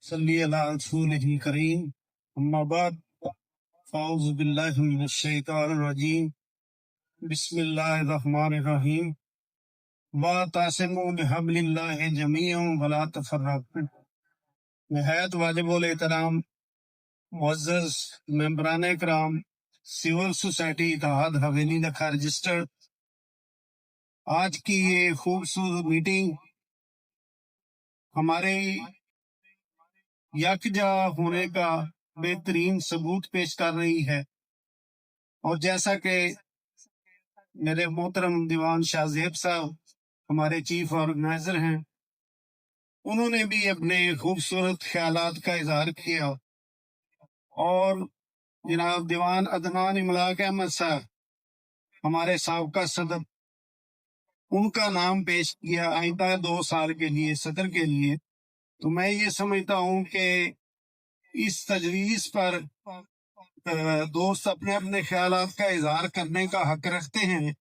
صلی علی رسولہ الکریم اما بعد فاعوذ باللہ من الشیطان الرجیم بسم اللہ الرحمن الرحیم وَاعْتَصِمُوا بِحَبْلِ اللَّهِ جَمِيعًا وَلَا تَفَرَّقُوا۔ نہایت واجب الاحترام معزز ممبران کرام سول سوسائٹی اتحاد حویلی لکھا رجسٹر، آج کی یہ خوبصورت میٹنگ ہمارے یکجا ہونے کا بہترین ثبوت پیش کر رہی ہے، اور جیسا کہ میرے محترم دیوان شاہ زیب صاحب ہمارے چیف آرگنائزر ہیں، انہوں نے بھی اپنے خوبصورت خیالات کا اظہار کیا، اور جناب دیوان عدنان املاک احمد صاحب ہمارے سابقہ صدر، ان کا نام پیش کیا آئندہ 2 سال کے لیے صدر کے لیے۔ تو میں یہ سمجھتا ہوں کہ اس تجویز پر دوست اپنے اپنے خیالات کا اظہار کرنے کا حق رکھتے ہیں،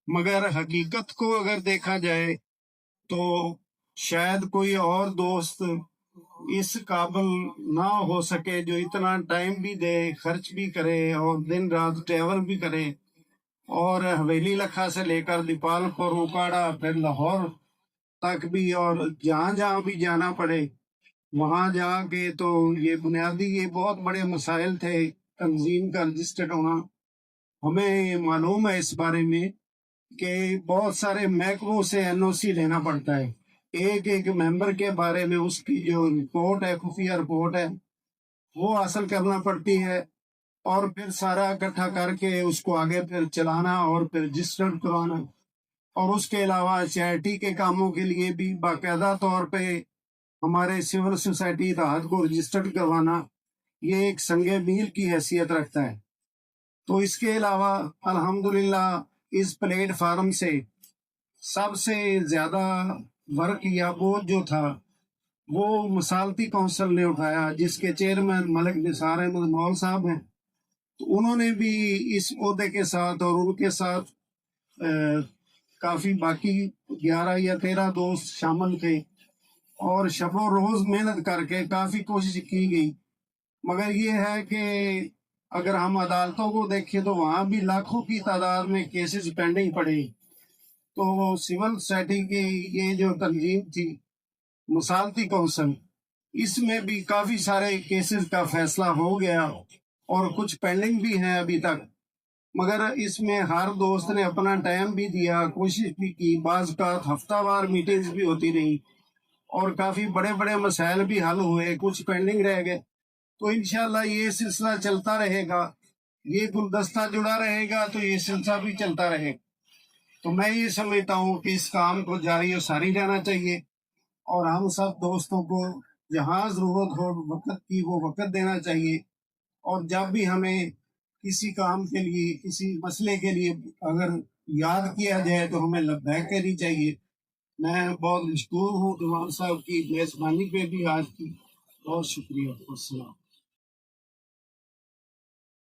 مگر حقیقت کو اگر دیکھا جائے تو شاید کوئی اور دوست اس قابل نہ ہو سکے جو اتنا ٹائم بھی دے، خرچ بھی کرے اور دن رات ٹریول بھی کرے، اور حویلی لکھا سے لے کر دیپال پور، اوکاڑا، پھر لاہور تک بھی، اور جہاں جہاں بھی جانا پڑے وہاں جا کے، تو یہ بنیادی یہ بہت بڑے مسائل تھے تنظیم کا رجسٹرڈ ہونا۔ ہمیں معلوم ہے اس بارے میں کہ بہت سارے محکموں سے NOC لینا پڑتا ہے، ایک ایک ممبر کے بارے میں اس کی جو رپورٹ ہے، خفیہ رپورٹ ہے، وہ حاصل کرنا پڑتی ہے، اور پھر سارا اکٹھا کر کے اس کو آگے پھر چلانا اور پھر رجسٹرڈ کروانا، اور اس کے علاوہ چیریٹی کے کاموں کے لیے بھی باقاعدہ طور پہ ہمارے سول سوسائٹی اتحاد کو رجسٹرڈ کروانا، یہ ایک سنگ میل کی حیثیت رکھتا ہے۔ تو اس کے علاوہ الحمدللہ اس پلیٹ فارم سے سب سے زیادہ ورک یا بوجھ جو تھا وہ مصالحتی کونسل نے اٹھایا، جس کے چیئرمین ملک نثار احمد مول صاحب ہیں۔ تو انہوں نے بھی اس عہدے کے ساتھ اور ان کے ساتھ کافی باقی 11 یا 13 دوست شامل تھے، اور شب و روز محنت کر کے کافی کوشش کی گئی، مگر یہ ہے کہ اگر ہم عدالتوں کو دیکھیں تو وہاں بھی لاکھوں کی تعداد میں کیسز پینڈنگ پڑے۔ تو سول سوسائٹی کی یہ جو تنظیم تھی مصالحتی کونسل، اس میں بھی کافی سارے کیسز کا فیصلہ ہو گیا اور کچھ پینڈنگ بھی ہیں ابھی تک، مگر اس میں ہر دوست نے اپنا ٹائم بھی دیا، کوشش بھی کی، بعض کا ہفتہ وار میٹنگز بھی ہوتی رہی، اور کافی بڑے بڑے مسائل بھی حل ہوئے، کچھ پینڈنگ رہ گئے۔ تو انشاءاللہ یہ سلسلہ چلتا رہے گا، یہ گلدستہ جڑا رہے گا تو یہ سلسلہ بھی چلتا رہے گا۔ تو میں یہ سمجھتا ہوں کہ اس کام کو جاری و ساری رہنا چاہیے، اور ہم سب دوستوں کو جہاں ضرورت ہو وقت کی وہ وقت دینا چاہیے، اور جب بھی ہمیں کسی کام کے لیے، کسی مسئلے کے لیے اگر یاد کیا جائے تو ہمیں لبیک کہنی چاہیے۔ میں بہت مشکور ہوں دیوان صاحب کی میزبانی پہ بھی آج کی، بہت شکریہ۔ السلام۔